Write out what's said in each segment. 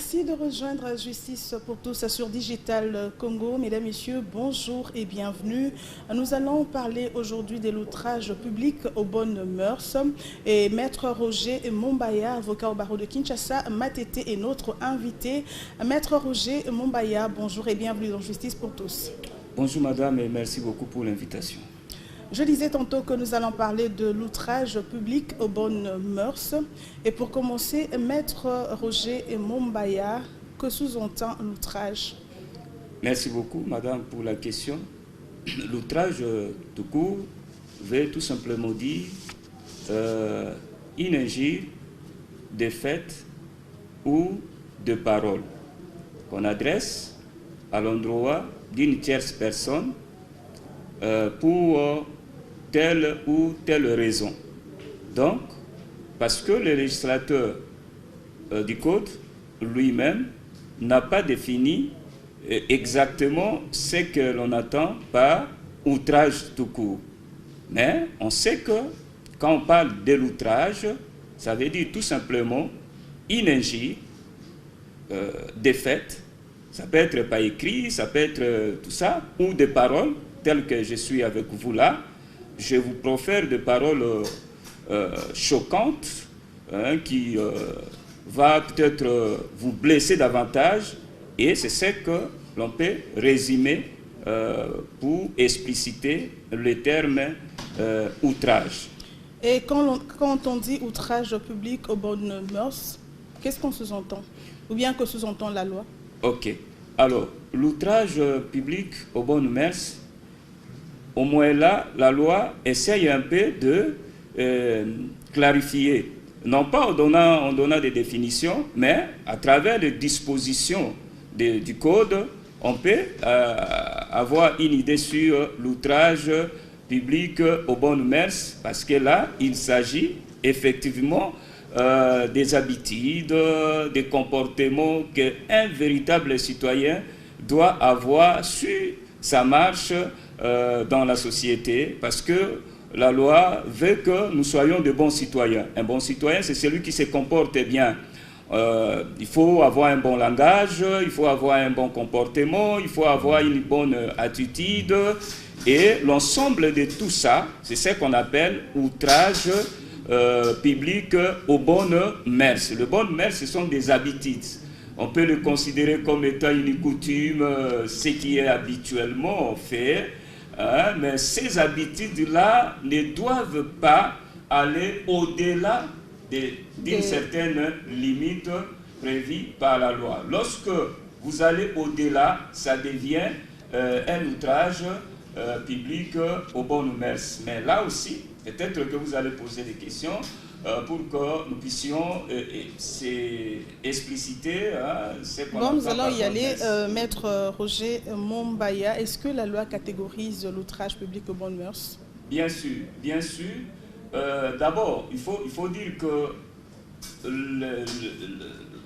Merci de rejoindre Justice pour tous sur Digital Congo. Mesdames, Messieurs, bonjour et bienvenue. Nous allons parler aujourd'hui de l'outrage public aux bonnes mœurs. Et Maître Roger Mombaya, avocat au barreau de Kinshasa, Matete est notre invité. Maître Roger Mombaya, bonjour et bienvenue dans Justice pour tous. Bonjour madame et merci beaucoup pour l'invitation. Je disais tantôt que nous allons parler de l'outrage public aux bonnes mœurs. Et pour commencer, Maître Roger Mombaya, que sous-entend l'outrage? Merci beaucoup madame pour la question. L'outrage tout court veut tout simplement dire une injure de fait ou de parole qu'on adresse à l'endroit d'une tierce personne pour telle ou telle raison. Donc, parce que le législateur du Code lui-même n'a pas défini exactement ce que l'on attend par outrage tout court. Mais on sait que quand on parle de l'outrage, ça veut dire tout simplement une injure des faits. Ça peut être par écrit, ça peut être tout ça, ou des paroles telles que je suis avec vous là. Je vous profère des paroles choquantes qui va peut-être vous blesser davantage, et c'est ce que l'on peut résumer pour expliciter le terme outrage. Et quand on dit outrage public aux bonnes mœurs, qu'est-ce qu'on sous-entend? Ou bien que sous-entend la loi? Ok. Alors, l'outrage public aux bonnes mœurs, au moins là, la loi essaye un peu de clarifier, non pas en donnant des définitions, mais à travers les dispositions du Code, on peut avoir une idée sur l'outrage public aux bonnes mœurs, parce que là, il s'agit effectivement des habitudes, des comportements qu'un véritable citoyen doit avoir sur sa marche dans la société, parce que la loi veut que nous soyons de bons citoyens. Un bon citoyen, c'est celui qui se comporte bien. Il faut avoir un bon langage, il faut avoir un bon comportement, il faut avoir une bonne attitude, et l'ensemble de tout ça, c'est ce qu'on appelle outrage public aux bonnes mœurs. Les bonnes mœurs, ce sont des habitudes. On peut le considérer comme étant une coutume, ce qui est habituellement fait, mais ces habitudes-là ne doivent pas aller au-delà d'une certaine limite prévue par la loi. Lorsque vous allez au-delà, ça devient un outrage public aux bonnes mœurs. Mais là aussi, peut-être que vous allez poser des questions pour que nous puissions expliciter ce qu'on Bon, nous entend allons y par aller. bonnes mœurs. Maître Roger Mombaya, est-ce que la loi catégorise l'outrage public aux bonnes mœurs? Bien sûr, bien sûr. D'abord, il faut dire que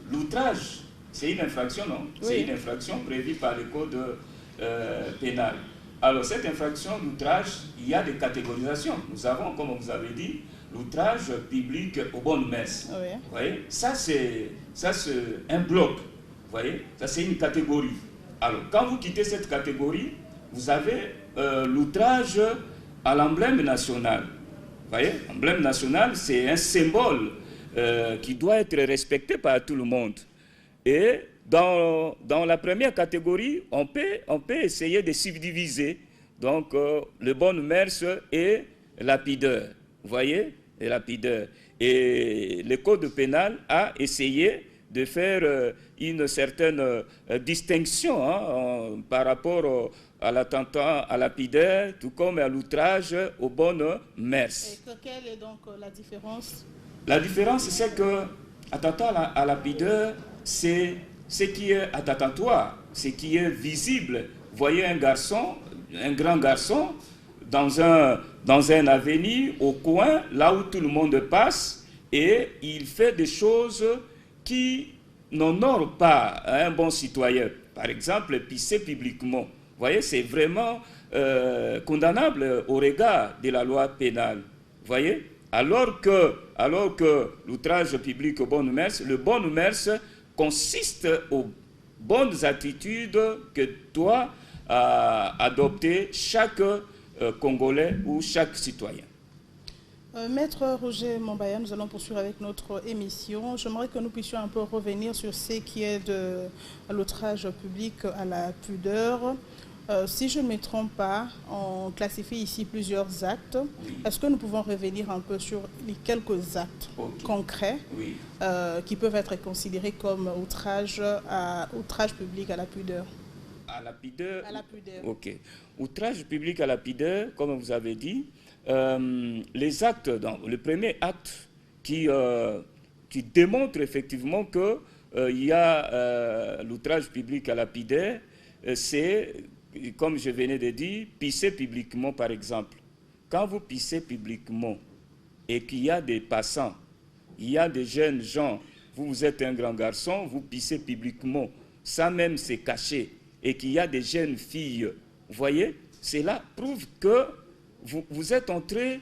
l'outrage, c'est une infraction, non? Oui. C'est une infraction prévue par le code pénal. Alors, cette infraction d'outrage, il y a des catégorisations. Nous avons, comme vous avez dit, l'outrage public aux bonnes mœurs. Oui. Vous voyez? Ça, c'est un bloc. Vous voyez? Ça, c'est une catégorie. Alors, quand vous quittez cette catégorie, vous avez l'outrage à l'emblème national. Vous voyez? L'emblème national, c'est un symbole qui doit être respecté par tout le monde. Et dans la première catégorie, on peut essayer de subdiviser donc les bonnes mœurs et la pudeur. Vous voyez? Et la pudeur. Et le code pénal a essayé de faire une certaine distinction par rapport à l'attentat à la pudeur, tout comme à l'outrage aux bonnes mœurs. Et quelle est donc la différence? La différence, c'est que attentat à la pudeur, c'est ce qui est attentatoire, ce qui est visible. Vous voyez un garçon, un grand garçon, dans un avenue, au coin, là où tout le monde passe, et il fait des choses qui n'honorent pas un bon citoyen. Par exemple, pisser publiquement. Vous voyez, c'est vraiment condamnable au regard de la loi pénale. Vous voyez? Alors que l'outrage public aux bonnes mœurs, le bonnes mœurs consiste aux bonnes attitudes que doit adopter chaque Congolais ou chaque citoyen. Maître Roger Mombaya, nous allons poursuivre avec notre émission. J'aimerais que nous puissions un peu revenir sur ce qui est de l'outrage public à la pudeur. Si je ne me trompe pas, on classifie ici plusieurs actes. Oui. Est-ce que nous pouvons revenir un peu sur les quelques actes concrets qui peuvent être considérés comme outrage public à la pudeur? À la pudeur. À la pudeur. Ok. Outrage public à la pudeur, comme vous avez dit, les actes, le premier acte qui démontre effectivement qu'il y a l'outrage public à la pudeur, c'est, comme je venais de dire, pisser publiquement par exemple. Quand vous pissez publiquement et qu'il y a des passants, il y a des jeunes gens, vous êtes un grand garçon, vous pissez publiquement, ça même c'est caché, et qu'il y a des jeunes filles, vous voyez, cela prouve que vous êtes en train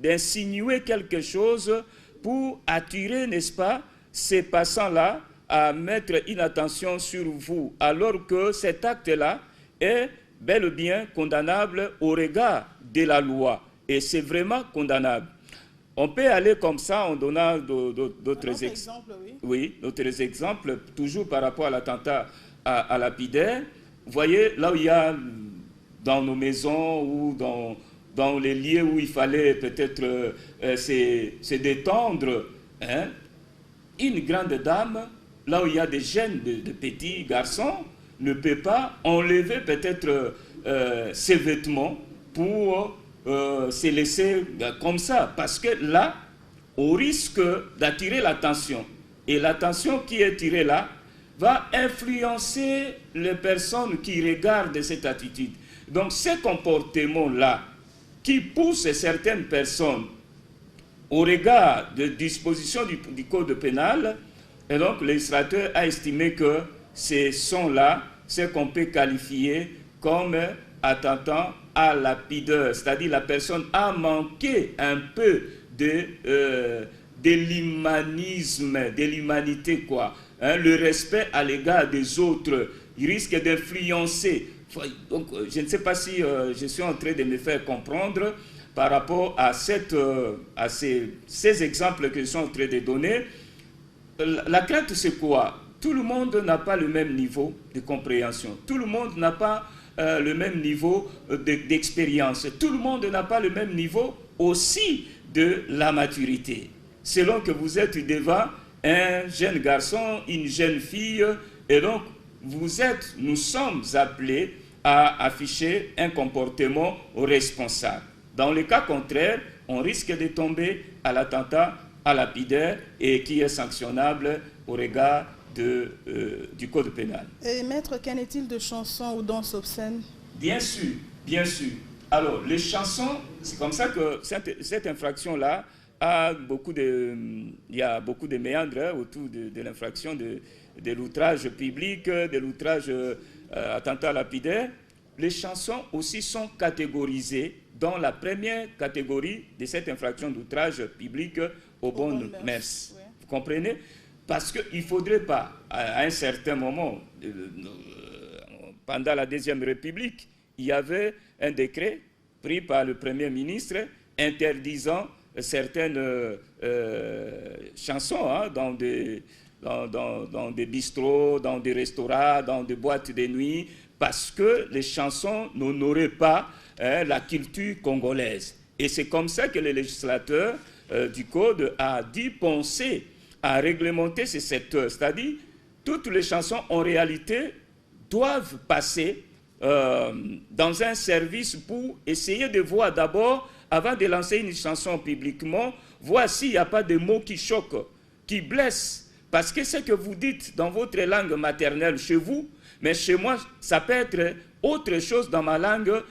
d'insinuer quelque chose pour attirer, n'est-ce pas, ces passants-là à mettre une attention sur vous, alors que cet acte-là est bel et bien condamnable au regard de la loi. Et c'est vraiment condamnable. On peut aller comme ça en donnant d'autres exemples. Oui, d'autres exemples, toujours par rapport à l'attentat à Lapidaire. Vous voyez, là où il y a dans nos maisons ou dans les lieux où il fallait peut-être se détendre, hein, une grande dame, là où il y a des jeunes, de petits garçons, ne peut pas enlever peut-être ses vêtements pour se laisser comme ça. Parce que là, on risque d'attirer l'attention. Et l'attention qui est tirée là va influencer les personnes qui regardent cette attitude. Donc, ces comportements-là qui poussent certaines personnes au regard de dispositions du Code pénal, et donc le législateur a estimé que ces sont-là, ce qu'on peut qualifier comme attentant à la pudeur, c'est-à-dire la personne a manqué un peu de l'humanisme, de l'humanité, quoi. Hein, le respect à l'égard des autres, il risque d'influencer. Donc, je ne sais pas si je suis en train de me faire comprendre par rapport à ces exemples que je suis en train de donner. La crainte, c'est quoi? Tout le monde n'a pas le même niveau de compréhension. Tout le monde n'a pas le même niveau d'expérience. Tout le monde n'a pas le même niveau aussi de la maturité. Selon que vous êtes devant un jeune garçon, une jeune fille, et donc nous sommes appelés à afficher un comportement responsable. Dans le cas contraire, on risque de tomber à l'attentat à la pudeur et qui est sanctionnable au regard du Code pénal. Et maître, qu'en est-il de chansons ou danses obscènes? Bien sûr, bien sûr. Alors, les chansons, c'est comme ça que cette infraction-là il y a beaucoup de méandres autour de l'infraction de l'outrage public, de l'outrage attentat à la pudeur. Les chansons aussi sont catégorisées dans la première catégorie de cette infraction d'outrage public aux bonnes mœurs. Ouais. Vous comprenez? Parce qu'il ne faudrait pas, à un certain moment, pendant la Deuxième République, il y avait un décret pris par le Premier ministre interdisant certaines chansons hein, dans des bistrots, dans des restaurants, dans des boîtes de nuit, parce que les chansons n'honoraient pas la culture congolaise. Et c'est comme ça que le législateur du Code a dû penser à réglementer ce secteur. C'est-à-dire, toutes les chansons, en réalité, doivent passer dans un service pour essayer de voir d'abord, avant de lancer une chanson publiquement, voir s'il n'y a pas de mots qui choquent, qui blessent. Parce que ce que vous dites dans votre langue maternelle chez vous, mais chez moi, ça peut être autre chose dans ma langue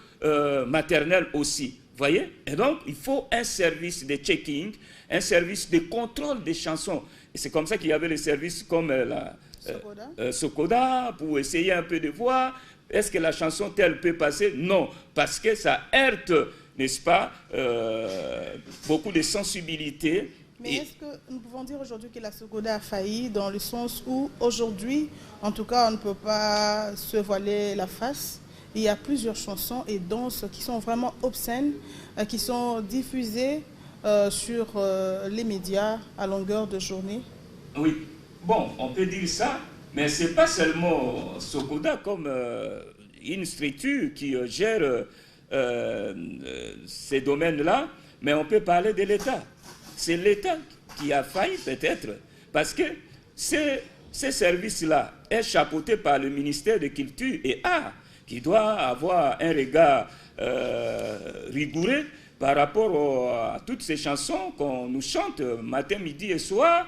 maternelle aussi. Voyez? Et donc, il faut un service de checking, un service de contrôle des chansons. Et c'est comme ça qu'il y avait les services comme Sokoda, pour essayer un peu de voir, est-ce que la chanson telle peut passer? Non, parce que ça heurte, n'est-ce pas, beaucoup de sensibilité Mais est-ce que nous pouvons dire aujourd'hui que la Socoda a failli dans le sens où aujourd'hui, en tout cas, on ne peut pas se voiler la face. Il y a plusieurs chansons et danses qui sont vraiment obscènes, qui sont diffusées sur les médias à longueur de journée. Oui, bon, on peut dire ça, mais ce n'est pas seulement Socoda comme une structure qui gère ces domaines-là, mais on peut parler de l'État. C'est l'État qui a failli peut-être, parce que ces services-là est chapeauté par le ministère de Culture et Arts, qui doit avoir un regard rigoureux par rapport à toutes ces chansons qu'on nous chante matin, midi et soir.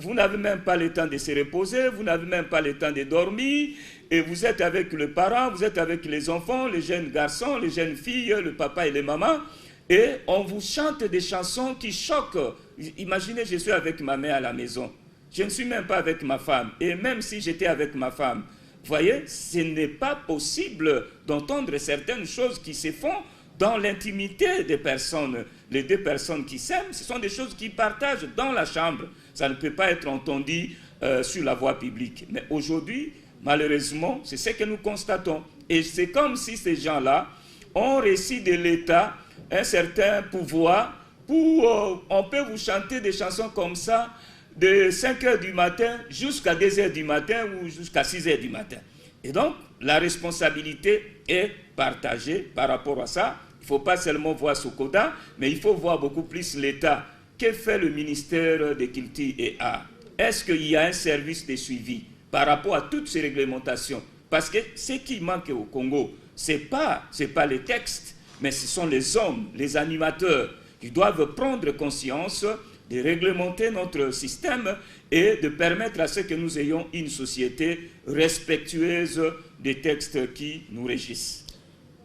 Vous n'avez même pas le temps de se reposer, vous n'avez même pas le temps de dormir, et vous êtes avec le parent, vous êtes avec les enfants, les jeunes garçons, les jeunes filles, le papa et les mamans, et on vous chante des chansons qui choquent. Imaginez, je suis avec ma mère à la maison, je ne suis même pas avec ma femme, et même si j'étais avec ma femme, vous voyez, ce n'est pas possible d'entendre certaines choses qui se font dans l'intimité des personnes. Les deux personnes qui s'aiment, ce sont des choses qu'ils partagent dans la chambre. Ça ne peut pas être entendu sur la voie publique. Mais aujourd'hui, malheureusement, c'est ce que nous constatons. Et c'est comme si ces gens-là ont reçu de l'État un certain pouvoir pour, on peut vous chanter des chansons comme ça de 5 heures du matin jusqu'à 2 heures du matin ou jusqu'à 6 heures du matin. Et donc, la responsabilité est partagée par rapport à ça. Il ne faut pas seulement voir Socoda, mais il faut voir beaucoup plus l'État. Que fait le ministère de Culture et Arts? Est-ce qu'il y a un service de suivi par rapport à toutes ces réglementations? Parce que ce qui manque au Congo, ce n'est pas les textes, mais ce sont les hommes, les animateurs, qui doivent prendre conscience de réglementer notre système et de permettre à ce que nous ayons une société respectueuse des textes qui nous régissent.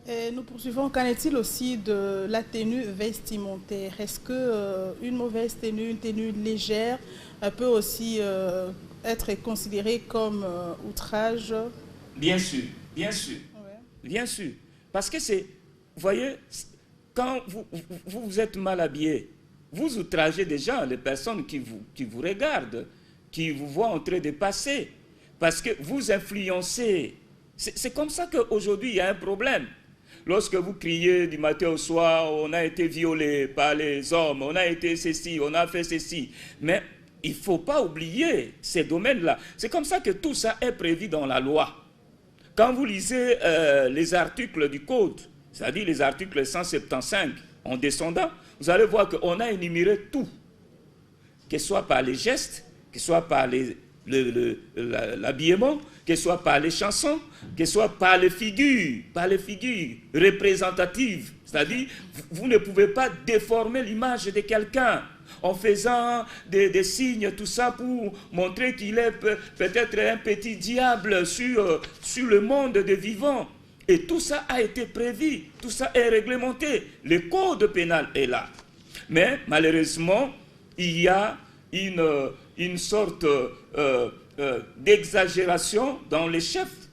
Et nous poursuivons. Qu'en est-il aussi de la tenue vestimentaire? Est-ce qu'une mauvaise tenue, une tenue légère, peut aussi être considérée comme outrage? Bien sûr, bien sûr, ouais. Bien sûr. Parce que c'est, vous voyez, quand vous êtes mal habillé, vous outragez déjà les personnes qui vous regardent, qui vous voient en train de passer, parce que vous influencez. C'est comme ça qu'aujourd'hui, il y a un problème. Lorsque vous criez du matin au soir, on a été violé par les hommes, on a été ceci, on a fait ceci. Mais il ne faut pas oublier ces domaines-là. C'est comme ça que tout ça est prévu dans la loi. Quand vous lisez les articles du Code, c'est-à-dire les articles 175, en descendant, vous allez voir qu'on a énuméré tout, que ce soit par les gestes, que ce soit par l'habillement, que ce soit par les chansons, que ce soit par les figures représentatives. C'est-à-dire, vous ne pouvez pas déformer l'image de quelqu'un en faisant des signes, tout ça pour montrer qu'il est peut-être un petit diable sur le monde des vivants. Et tout ça a été prévu, tout ça est réglementé. Le code pénal est là. Mais malheureusement, il y a une sorte d'exagération dans les chefs,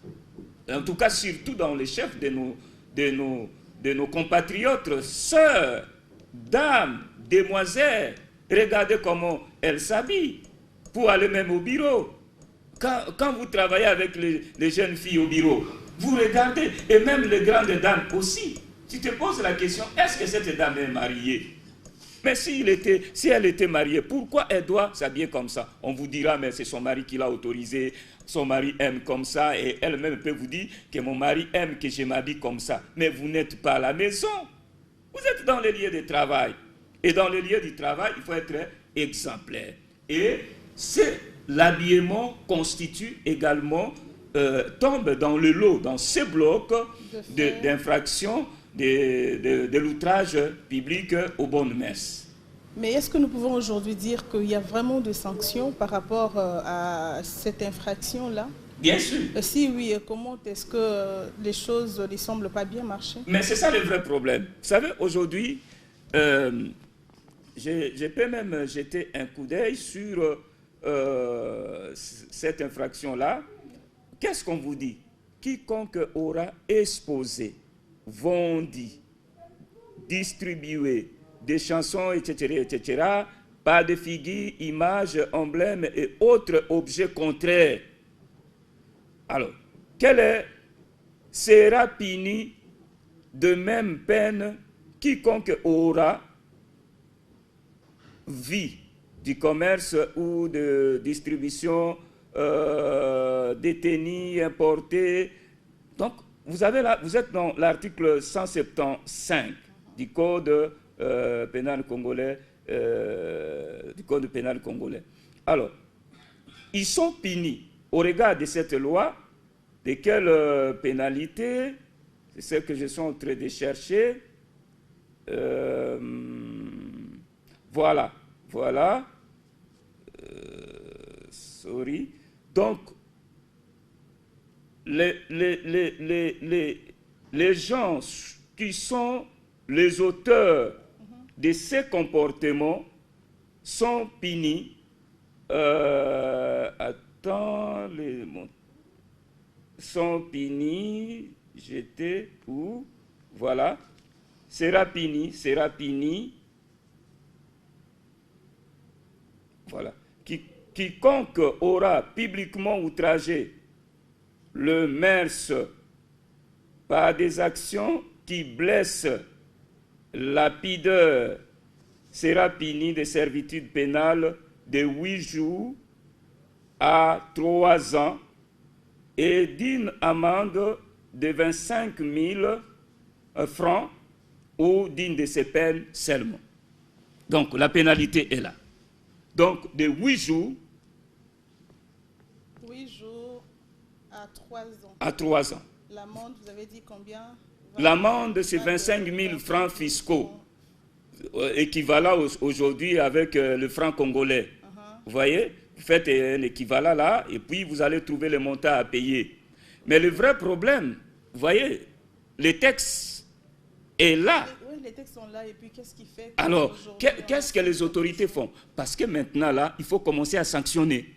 en tout cas surtout dans les chefs de nos compatriotes, sœurs, dames, demoiselles. Regardez comment elles s'habillent pour aller même au bureau. Quand vous travaillez avec les jeunes filles au bureau, vous regardez, et même les grandes dames aussi. Tu te poses la question, est-ce que cette dame est mariée? Mais si elle était mariée, pourquoi elle doit s'habiller comme ça? On vous dira, mais c'est son mari qui l'a autorisé, son mari aime comme ça, et elle-même peut vous dire que mon mari aime que je m'habille comme ça. Mais vous n'êtes pas à la maison, vous êtes dans les lieux de travail. Et dans les lieux du travail, il faut être exemplaire. Et l'habillement constitue également, tombe dans le lot, dans ce bloc d'infraction de l'outrage public aux bonnes mœurs. Mais est-ce que nous pouvons aujourd'hui dire qu'il y a vraiment des sanctions par rapport à cette infraction-là? Bien sûr. Si oui, comment est-ce que les choses ne semblent pas bien marcher? Mais c'est ça le vrai problème. Vous savez, aujourd'hui, je peux même jeter un coup d'œil sur cette infraction-là. Qu'est-ce qu'on vous dit? Quiconque aura exposé, vendu, distribué des chansons, etc., pas de figures, images, emblèmes et autres objets contraires. Alors, quel est, sera puni de même peine quiconque aura vie du commerce ou de distribution détenus, importés. Donc, vous êtes dans l'article 175 du Code pénal congolais. Alors, ils sont punis au regard de cette loi. De quelle pénalité? C'est ce que je suis en train de chercher. Voilà. Sorry. Donc, les gens qui sont les auteurs de ces comportements sont punis. Sont punis, j'étais où? Voilà. Sera puni. Voilà. Quiconque aura publiquement outragé le MERS par des actions qui blessent la pudeur sera puni de servitude pénale de 8 jours à 3 ans et d'une amende de 25 000 francs ou d'une de ces peines seulement. Donc la pénalité est là. Donc de 8 jours. 8 jours à 3 ans. À 3 ans. L'amende, vous avez dit combien? L'amende, c'est 25 000 francs fiscaux, équivalent aujourd'hui avec le franc congolais. Vous voyez, vous faites un équivalent là, et puis vous allez trouver le montant à payer. Mais le vrai problème, vous voyez, les textes est là. Oui, les textes sont là, et puis qu'est-ce qui fait? Alors, qu'est-ce que les autorités font? Parce que maintenant là, il faut commencer à sanctionner.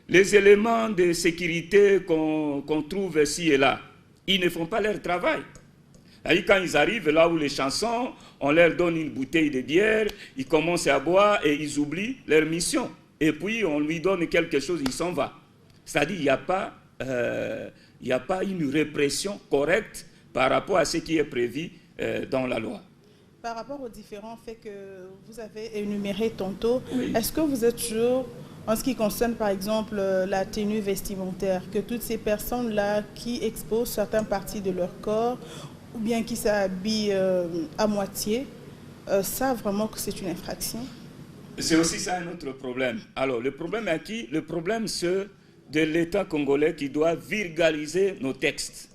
Les éléments de sécurité qu'on trouve ici et là, ils ne font pas leur travail. Et quand ils arrivent là où les chansons, on leur donne une bouteille de bière, ils commencent à boire et ils oublient leur mission. Et puis on lui donne quelque chose, il s'en va. C'est-à-dire qu'il n'y a pas une répression correcte par rapport à ce qui est prévu dans la loi. Par rapport aux différents faits que vous avez énumérés tantôt, oui. Est-ce que vous êtes toujours, en ce qui concerne par exemple la tenue vestimentaire, que toutes ces personnes-là qui exposent certaines parties de leur corps ou bien qui s'habillent à moitié, savent vraiment que c'est une infraction? C'est aussi ça un autre problème. Alors le problème est qui? Le problème c'est de l'État congolais qui doit vulgariser nos textes.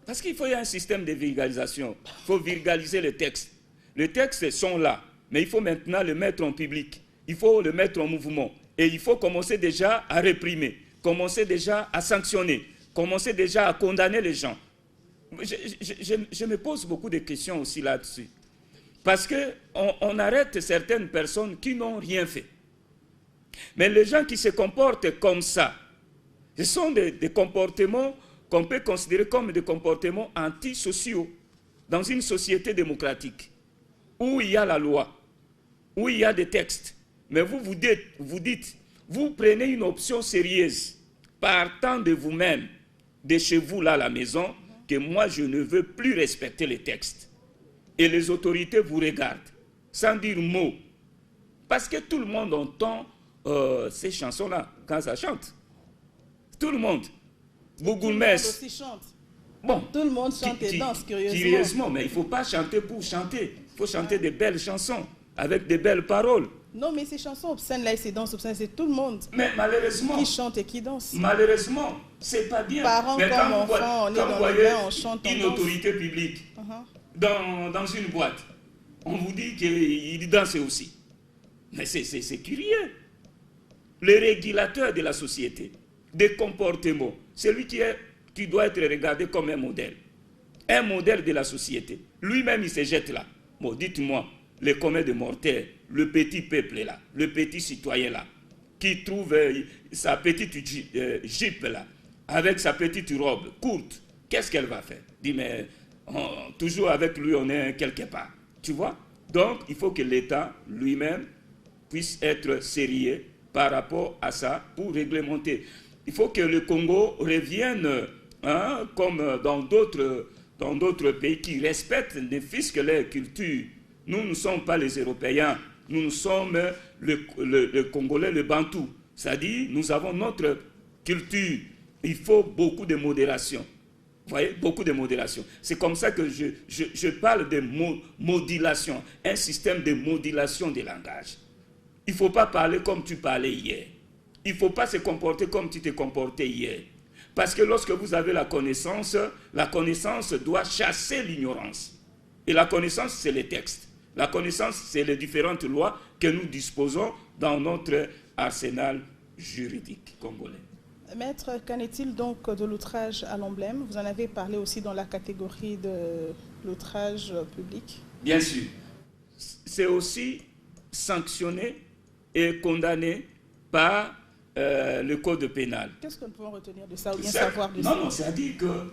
Parce qu'il faut y avoir un système de vulgarisation. Il faut vulgariser les textes. Les textes sont là, mais il faut maintenant le mettre en public. Il faut le mettre en mouvement. Et il faut commencer déjà à réprimer, commencer déjà à sanctionner, commencer déjà à condamner les gens. Je me pose beaucoup de questions aussi là-dessus. Parce qu'on arrête certaines personnes qui n'ont rien fait. Mais les gens qui se comportent comme ça, ce sont des comportements qu'on peut considérer comme des comportements antisociaux dans une société démocratique où il y a la loi, où il y a des textes. Mais vous dites, vous prenez une option sérieuse, partant de vous-même, de chez vous là à la maison, que moi je ne veux plus respecter les textes. Et les autorités vous regardent, sans dire mot. Parce que tout le monde entend ces chansons-là quand ça chante. Tout le monde. Bougoulmès. Tout le monde aussi chante. Bon, tout le monde chante et danse, curieusement. Curieusement, mais il ne faut pas chanter pour chanter. Il faut chanter des belles chansons, avec des belles paroles. Non, mais ces chansons obscènes là et ces danses obscènes, c'est tout le monde mais malheureusement, qui chante et qui danse. Malheureusement, c'est pas bien. Parents mais comme enfants, on est dans le bain, on chante, on danse. Une autorité publique dans une boîte, on vous dit qu'il danse aussi. Mais c'est curieux. Le régulateur de la société, des comportements, celui qui doit être regardé comme un modèle de la société. Lui-même, il se jette là. Bon, dites-moi, les communs de mortels, le petit peuple là, le petit citoyen là, qui trouve sa petite jupe là, avec sa petite robe courte, qu'est-ce qu'elle va faire? Dis, mais toujours avec lui, on est quelque part. Tu vois? Donc, il faut que l'État lui-même puisse être sérieux par rapport à ça pour réglementer. Il faut que le Congo revienne, comme dans d'autres pays qui respectent ne fût-ce que leur culture. Nous ne sommes pas les Européens, nous sommes le Congolais, le Bantou. C'est-à-dire, nous avons notre culture. Il faut beaucoup de modération. Vous voyez, beaucoup de modération. C'est comme ça que je parle de modulation, un système de modulation des langages. Il ne faut pas parler comme tu parlais hier. Il ne faut pas se comporter comme tu t'es comporté hier. Parce que lorsque vous avez la connaissance doit chasser l'ignorance. Et la connaissance, c'est les textes. La connaissance, c'est les différentes lois que nous disposons dans notre arsenal juridique congolais. Maître, qu'en est-il donc de l'outrage à l'emblème? Vous en avez parlé aussi dans la catégorie de l'outrage public. Bien sûr. C'est aussi sanctionné et condamné par le code pénal. Qu'est-ce que nous pouvons retenir de ça ou bien savoir de ça? Non, c'est-à-dire que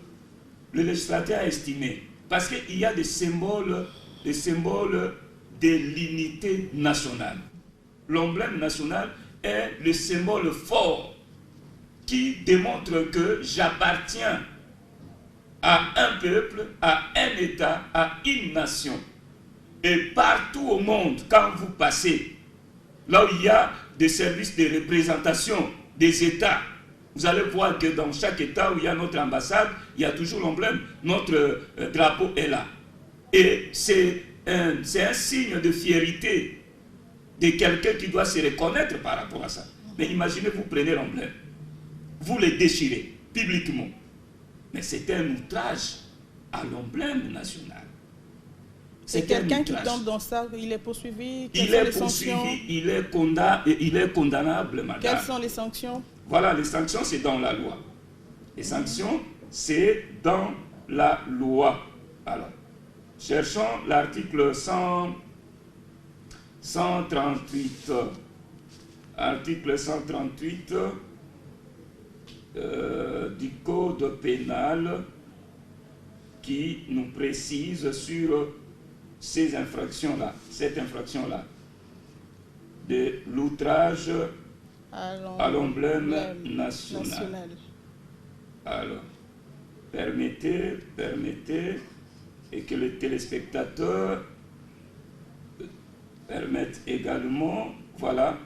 le législateur a estimé, parce qu'il y a des symboles de l'unité nationale. L'emblème national est le symbole fort qui démontre que j'appartiens à un peuple, à un État, à une nation. Et partout au monde, quand vous passez, là où il y a des services de représentation des États, vous allez voir que dans chaque État où il y a notre ambassade, il y a toujours l'emblème, notre drapeau est là. Et c'est un signe de fierté de quelqu'un qui doit se reconnaître par rapport à ça. Mais imaginez, vous prenez l'emblème, vous le déchirez publiquement. Mais c'est un outrage à l'emblème national. C'est quelqu'un qui tombe dans ça, il est poursuivi. Il est poursuivi, il est condamnable, madame. Quelles sont les sanctions? Voilà, les sanctions, c'est dans la loi. Les sanctions, c'est dans la loi. Alors, cherchons l'article 138. Article 138 du Code pénal qui nous précise sur ces infractions-là, cette infraction-là, de l'outrage à l'emblème national. Alors, permettez, et que les téléspectateurs permettent également, voilà,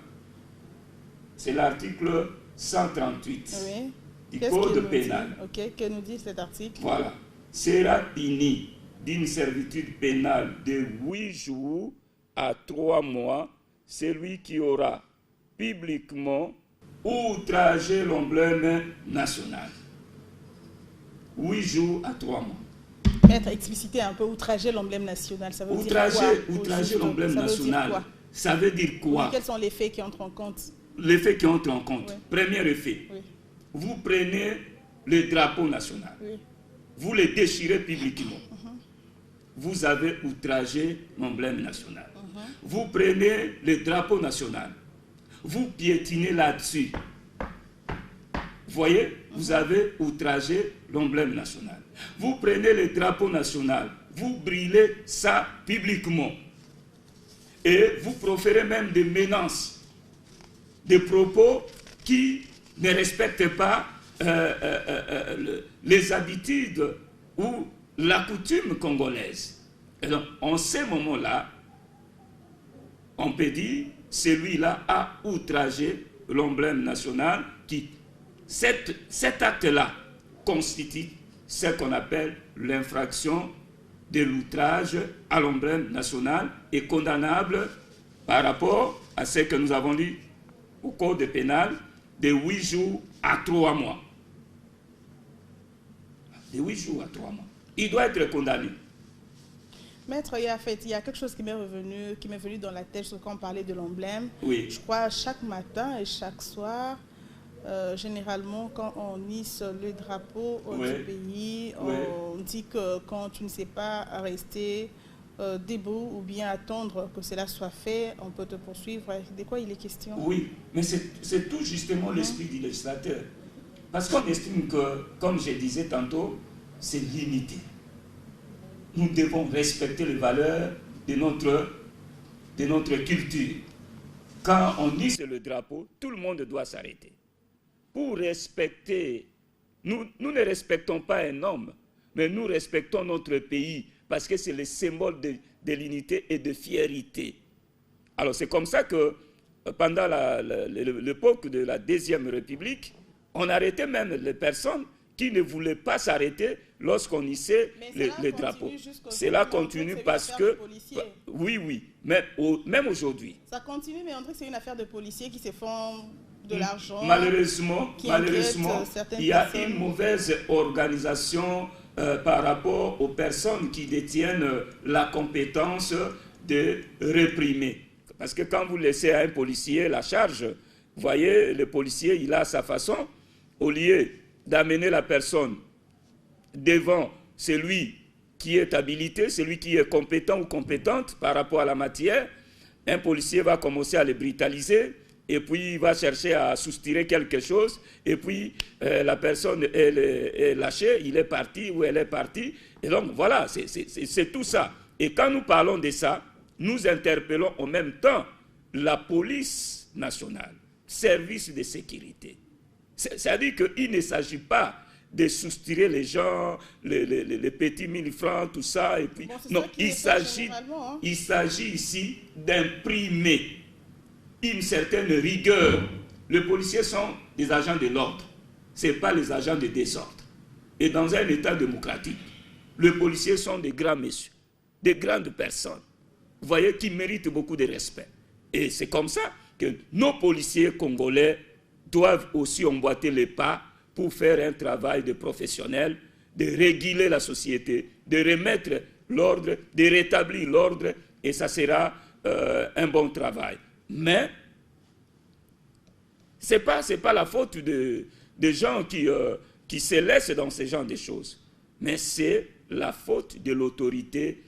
c'est l'article 138 du Code pénal. Ok, que nous dit cet article? Voilà, sera puni d'une servitude pénale de 8 jours à 3 mois celui qui aura publiquement outragé l'emblème national. 8 jours à 3 mois. Maître, expliciter un peu, outrager l'emblème national, ça veut dire quoi? Outrager l'emblème national, ça veut dire quoi? Oui, quels sont les faits qui entrent en compte? Les faits qui entrent en compte. Oui. Premier effet, oui. Vous prenez le drapeau national, oui. Vous le déchirez publiquement. Vous avez outragé l'emblème national. Vous prenez le drapeau national, vous piétinez là-dessus. Vous voyez, vous avez outragé l'emblème national. Vous prenez le drapeau national, vous brûlez ça publiquement. Et vous proférez même des menaces, des propos qui ne respectent pas les habitudes ou la coutume congolaise. Et donc, en ce moment-là, on peut dire, celui-là a outragé l'emblème national qui, cet acte-là, constitue ce qu'on appelle l'infraction de l'outrage à l'emblème national et condamnable par rapport à ce que nous avons lu au Code pénal de 8 jours à 3 mois. De 8 jours à 3 mois. Il doit être condamné. Maître, il y a quelque chose qui m'est venu dans la tête quand on parlait de l'emblème. Oui. Je crois chaque matin et chaque soir, généralement, quand on hisse le drapeau du pays, on dit que quand tu ne sais pas rester debout ou bien attendre que cela soit fait, on peut te poursuivre. De quoi il est question? Oui, mais c'est tout justement l'esprit du législateur. Parce qu'on estime que, comme je disais tantôt, c'est l'unité. Nous devons respecter les valeurs de notre culture. quand on hisse le drapeau, tout le monde doit s'arrêter. Pour respecter, nous ne respectons pas un homme, mais nous respectons notre pays parce que c'est le symbole de l'unité et de fierté. Alors c'est comme ça que pendant l'époque de la Deuxième République, on arrêtait même les personnes qui ne voulaient pas s'arrêter lorsqu'on hissait les drapeaux. Cela continue parce que... Oui, mais même aujourd'hui. Ça continue, mais on dirait que c'est une affaire de policiers qui se font de l'argent. Malheureusement, il y a une mauvaise organisation par rapport aux personnes qui détiennent la compétence de réprimer. Parce que quand vous laissez à un policier la charge, vous voyez, le policier, il a sa façon, au lieu d'amener la personne devant celui qui est habilité, celui qui est compétent ou compétente par rapport à la matière, un policier va commencer à le brutaliser, et puis il va chercher à soustraire quelque chose, et puis la personne est lâchée, il est parti ou elle est partie. Et donc voilà, c'est tout ça. Et quand nous parlons de ça, nous interpellons en même temps la police nationale, service de sécurité. C'est-à-dire qu'il ne s'agit pas de soustraire les gens, les petits 1000 francs, tout ça. Et puis, bon, non, il s'agit ici d'imprimer une certaine rigueur. Les policiers sont des agents de l'ordre, ce n'est pas les agents de désordre. Et dans un État démocratique, les policiers sont des grands messieurs, des grandes personnes, vous voyez, qui méritent beaucoup de respect. Et c'est comme ça que nos policiers congolais doivent aussi emboîter les pas pour faire un travail de professionnel, de réguler la société, de remettre l'ordre, de rétablir l'ordre, et ça sera un bon travail. Mais ce n'est pas la faute de gens qui se laissent dans ce genre de choses, mais c'est la faute de l'autorité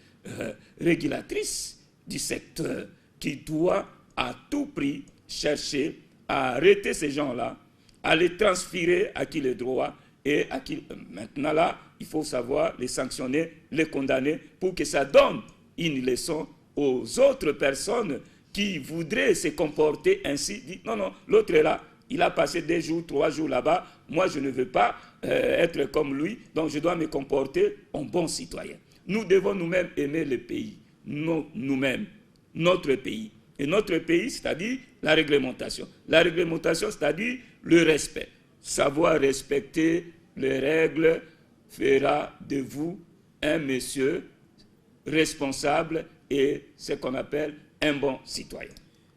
régulatrice du secteur qui doit à tout prix chercher à arrêter ces gens-là, à les transférer à qui le droit et à qui... Maintenant là, il faut savoir les sanctionner, les condamner pour que ça donne une leçon aux autres personnes qui voudraient se comporter ainsi. Dit, non, l'autre est là, il a passé 2 jours, 3 jours là-bas, moi je ne veux pas être comme lui, donc je dois me comporter en bon citoyen. Nous devons nous-mêmes aimer le pays, nous-mêmes, notre pays. Et notre pays, c'est-à-dire la réglementation. La réglementation, c'est-à-dire le respect. Savoir respecter les règles fera de vous un monsieur responsable et ce qu'on appelle un bon citoyen.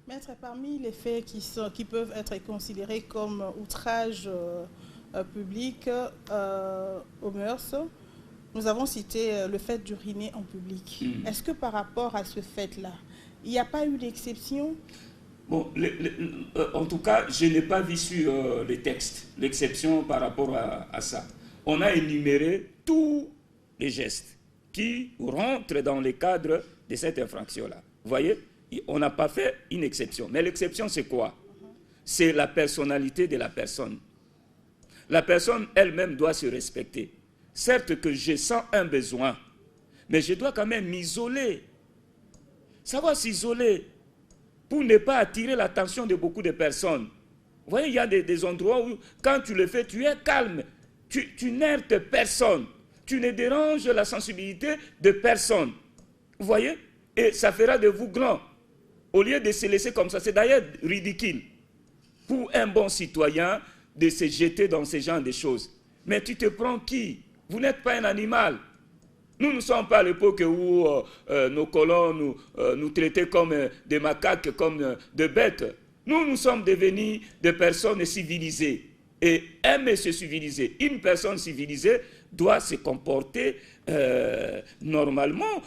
Maître, parmi les faits qui peuvent être considérés comme outrage public aux mœurs, nous avons cité le fait d'uriner en public. Est-ce que par rapport à ce fait-là, il n'y a pas eu d'exception? Bon, en tout cas, je n'ai pas vu sur les textes l'exception par rapport à ça. On a énuméré tous les gestes qui rentrent dans le cadre de cette infraction-là. Vous voyez, on n'a pas fait une exception. Mais l'exception, c'est quoi? C'est la personnalité de la personne. La personne elle-même doit se respecter. Certes que je sens un besoin, mais je dois quand même m'isoler. Savoir s'isoler pour ne pas attirer l'attention de beaucoup de personnes. Vous voyez, il y a des endroits où, quand tu le fais, tu es calme. Tu n'heurtes personne. Tu ne déranges la sensibilité de personne. Vous voyez? Et ça fera de vous grand. Au lieu de se laisser comme ça, c'est d'ailleurs ridicule pour un bon citoyen de se jeter dans ce genre de choses. Mais tu te prends qui? Vous n'êtes pas un animal. Nous ne sommes pas à l'époque où nos colons nous traitaient comme des macaques, comme des bêtes. Nous sommes devenus des personnes civilisées. Et un monsieur civilisé, une personne civilisée doit se comporter normalement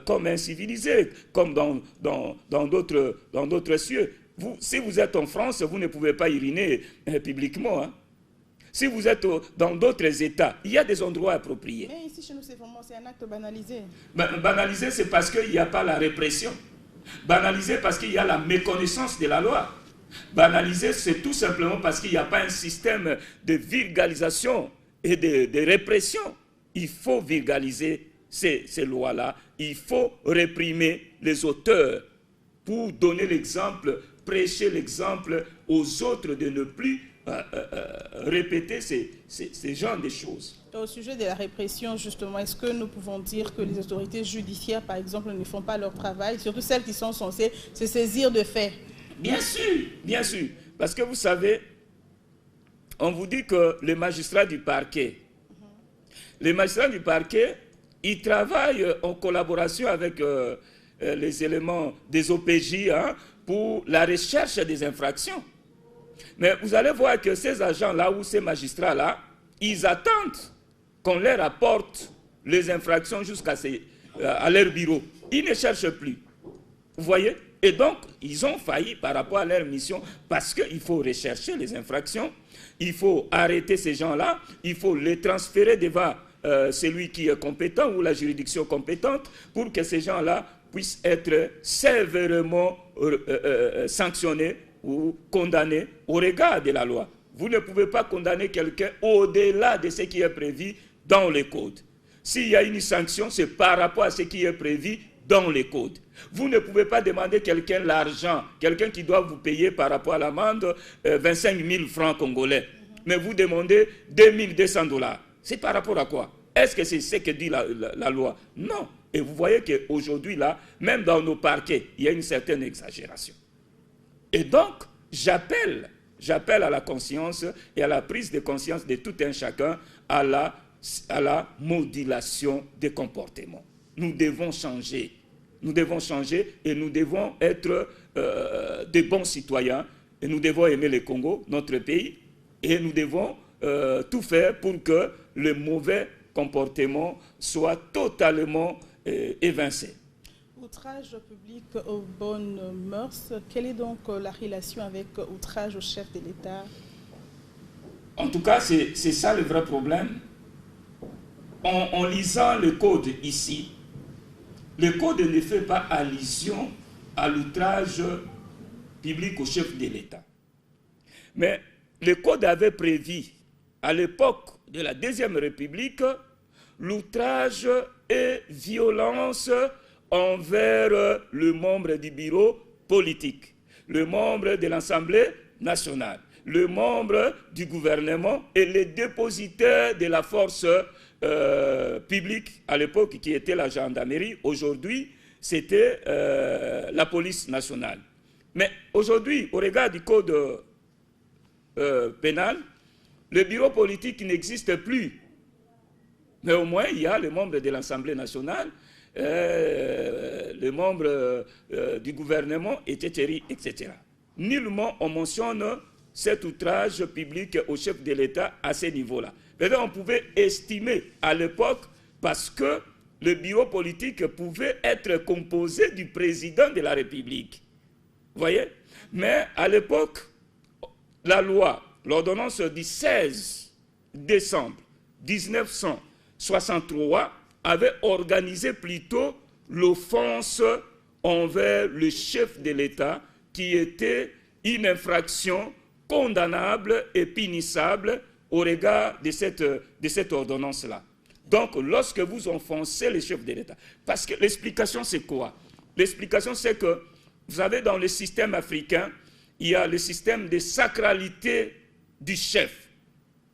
comme un civilisé, comme dans d'autres cieux. Si vous êtes en France, vous ne pouvez pas uriner publiquement, hein. Si vous êtes dans d'autres États, il y a des endroits appropriés. Mais ici, chez nous, c'est un acte banalisé. Banalisé, c'est parce qu'il n'y a pas la répression. Banalisé parce qu'il y a la méconnaissance de la loi. Banalisé, c'est tout simplement parce qu'il n'y a pas un système de vulgarisation et de répression. Il faut vulgariser ces lois-là. Il faut réprimer les auteurs pour donner l'exemple prêcher l'exemple aux autres de ne plus répéter ces genres de choses. Au sujet de la répression, justement, est-ce que nous pouvons dire que les autorités judiciaires, par exemple, ne font pas leur travail, surtout celles qui sont censées se saisir de faits? Bien sûr. Parce que vous savez, on vous dit que les magistrats du parquet, ils travaillent en collaboration avec les éléments des OPJ pour la recherche des infractions. Mais vous allez voir que ces agents-là ou ces magistrats-là, ils attendent qu'on leur apporte les infractions jusqu'à leur bureau. Ils ne cherchent plus. Vous voyez? Et donc, ils ont failli par rapport à leur mission parce qu'il faut rechercher les infractions, il faut arrêter ces gens-là, il faut les transférer devant celui qui est compétent ou la juridiction compétente pour que ces gens-là puissent être sévèrement sanctionnés ou condamnés au regard de la loi. Vous ne pouvez pas condamner quelqu'un au-delà de ce qui est prévu dans les codes. S'il y a une sanction, c'est par rapport à ce qui est prévu dans les codes. Vous ne pouvez pas demander quelqu'un l'argent, quelqu'un qui doit vous payer par rapport à l'amende 25 000 francs congolais. Mais vous demandez 2200 $. C'est par rapport à quoi? Est-ce que c'est ce que dit la loi? Non. Et vous voyez qu'aujourd'hui, là, même dans nos parquets, il y a une certaine exagération. Et donc, j'appelle à la conscience et à la prise de conscience de tout un chacun à la modulation des comportements. Nous devons changer. Nous devons changer et nous devons être des bons citoyens. Et nous devons aimer le Congo, notre pays. Et nous devons tout faire pour que le mauvais comportement soit totalement évincé. Outrage public aux bonnes mœurs, quelle est donc la relation avec outrage au chef de l'État? En tout cas, c'est ça le vrai problème. En lisant le code ici, le code ne fait pas allusion à l'outrage public au chef de l'État. Mais le code avait prévu, à l'époque de la Deuxième République, l'outrage et violence envers le membre du bureau politique, le membre de l'Assemblée nationale, le membre du gouvernement et les dépositaires de la force publique à l'époque qui était la gendarmerie. Aujourd'hui, c'était la police nationale. Mais aujourd'hui, au regard du code pénal, le bureau politique n'existe plus. Mais au moins, il y a les membres de l'Assemblée nationale, les membres du gouvernement, etc., etc. Nullement on mentionne cet outrage public au chef de l'État à ce niveau-là. On pouvait estimer à l'époque, parce que le bureau politique pouvait être composé du président de la République. Vous voyez? Mais à l'époque, la loi, l'ordonnance du 16 décembre 1963 avait organisé plutôt l'offense envers le chef de l'État qui était une infraction condamnable et punissable au regard de cette ordonnance-là. Donc, lorsque vous offensez le chef de l'État, parce que l'explication c'est quoi? L'explication c'est que, vous savez, dans le système africain, il y a le système de sacralité du chef.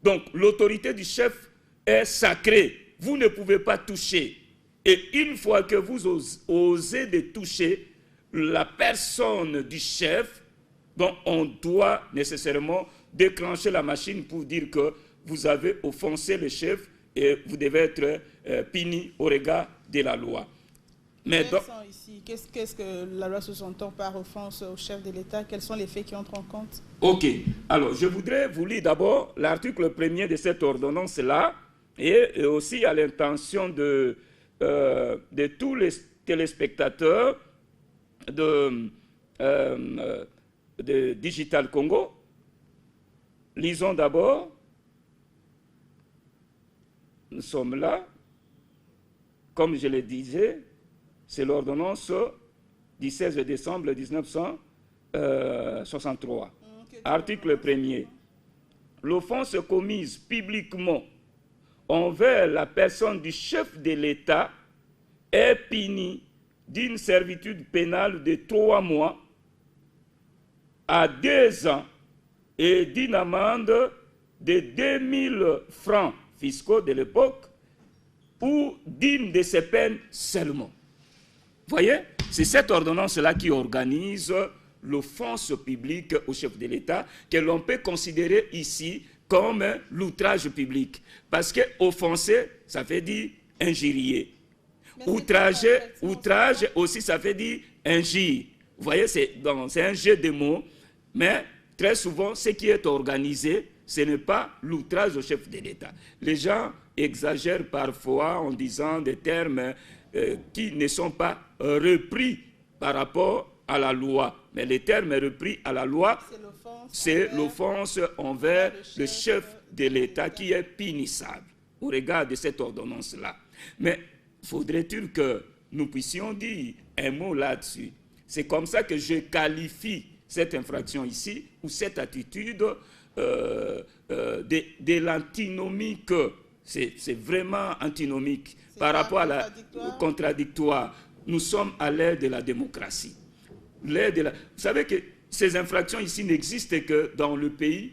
Donc, l'autorité du chef est sacrée. Vous ne pouvez pas toucher. Et une fois que vous osez de toucher la personne du chef, bon, on doit nécessairement déclencher la machine pour dire que vous avez offensé le chef et vous devez être puni au regard de la loi. Mais qu'est-ce que la loi sous-entend par offense au chef de l'État? Quels sont les faits qui entrent en compte? Ok. Alors, je voudrais vous lire d'abord l'article 1er de cette ordonnance-là et aussi à l'intention de tous les téléspectateurs de Digital Congo. Lisons d'abord. Nous sommes là. Comme je le disais, c'est l'ordonnance du 16 décembre 1963. Article 1er. L'offense commise publiquement envers la personne du chef de l'État est punie d'une servitude pénale de 3 mois à 2 ans et d'une amende de 2000 francs fiscaux de l'époque ou d'une de ces peines seulement. Vous voyez, c'est cette ordonnance-là qui organise l'offense publique au chef de l'État que l'on peut considérer ici comme l'outrage public. Parce que offenser, ça veut dire injurier. Outrage aussi, ça veut dire injure. Vous voyez, c'est un jeu de mots, mais très souvent, ce qui est organisé, ce n'est pas l'outrage au chef de l'État. Les gens exagèrent parfois en disant des termes qui ne sont pas repris par rapport à la loi. Mais les termes repris à la loi, c'est l'offense envers le chef de l'État qui est punissable au regard de cette ordonnance-là. Mais faudrait-il que nous puissions dire un mot là-dessus? C'est comme ça que je qualifie cette infraction ici, ou cette attitude de l'antinomique. C'est vraiment antinomique par rapport à la contradictoire. Nous sommes à l'ère de la démocratie. Vous savez que ces infractions ici n'existent que dans le pays,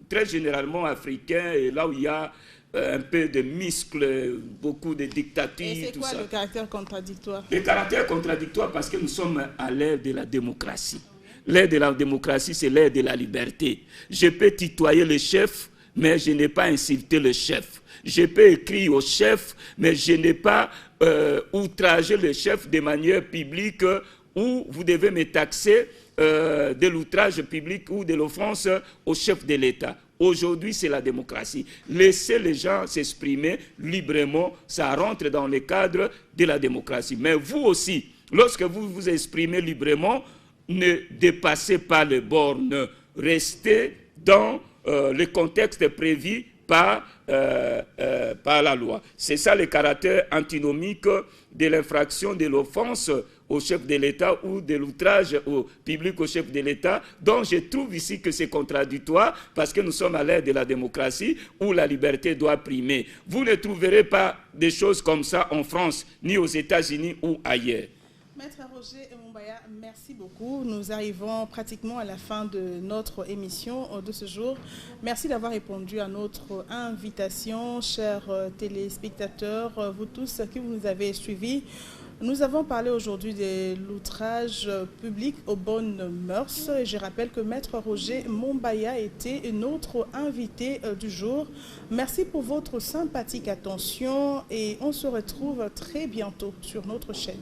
très généralement africain, et là où il y a un peu de muscles, beaucoup de dictatures. Et c'est quoi le caractère contradictoire? Le caractère contradictoire parce que nous sommes à l'ère de la démocratie. L'ère de la démocratie, c'est l'ère de la liberté. Je peux tutoyer le chef, mais je n'ai pas insulté le chef. Je peux écrire au chef, mais je n'ai pas outragé le chef de manière publique où vous devez me taxer de l'outrage public ou de l'offense au chef de l'État. Aujourd'hui, c'est la démocratie. Laissez les gens s'exprimer librement, ça rentre dans le cadre de la démocratie. Mais vous aussi, lorsque vous vous exprimez librement, ne dépassez pas les bornes. Restez dans le contexte prévu par la loi. C'est ça le caractère antinomique de l'infraction de l'offense au chef de l'État ou de l'outrage au public au chef de l'État, dont je trouve ici que c'est contradictoire parce que nous sommes à l'ère de la démocratie où la liberté doit primer. Vous ne trouverez pas des choses comme ça en France, ni aux États-Unis ou ailleurs. Maître Roger Mombaya, merci beaucoup. Nous arrivons pratiquement à la fin de notre émission de ce jour. Merci d'avoir répondu à notre invitation, chers téléspectateurs, vous tous qui nous avez suivis. Nous avons parlé aujourd'hui de l'outrage public aux bonnes mœurs. Et je rappelle que Maître Roger Mombaya était notre invité du jour. Merci pour votre sympathique attention et on se retrouve très bientôt sur notre chaîne.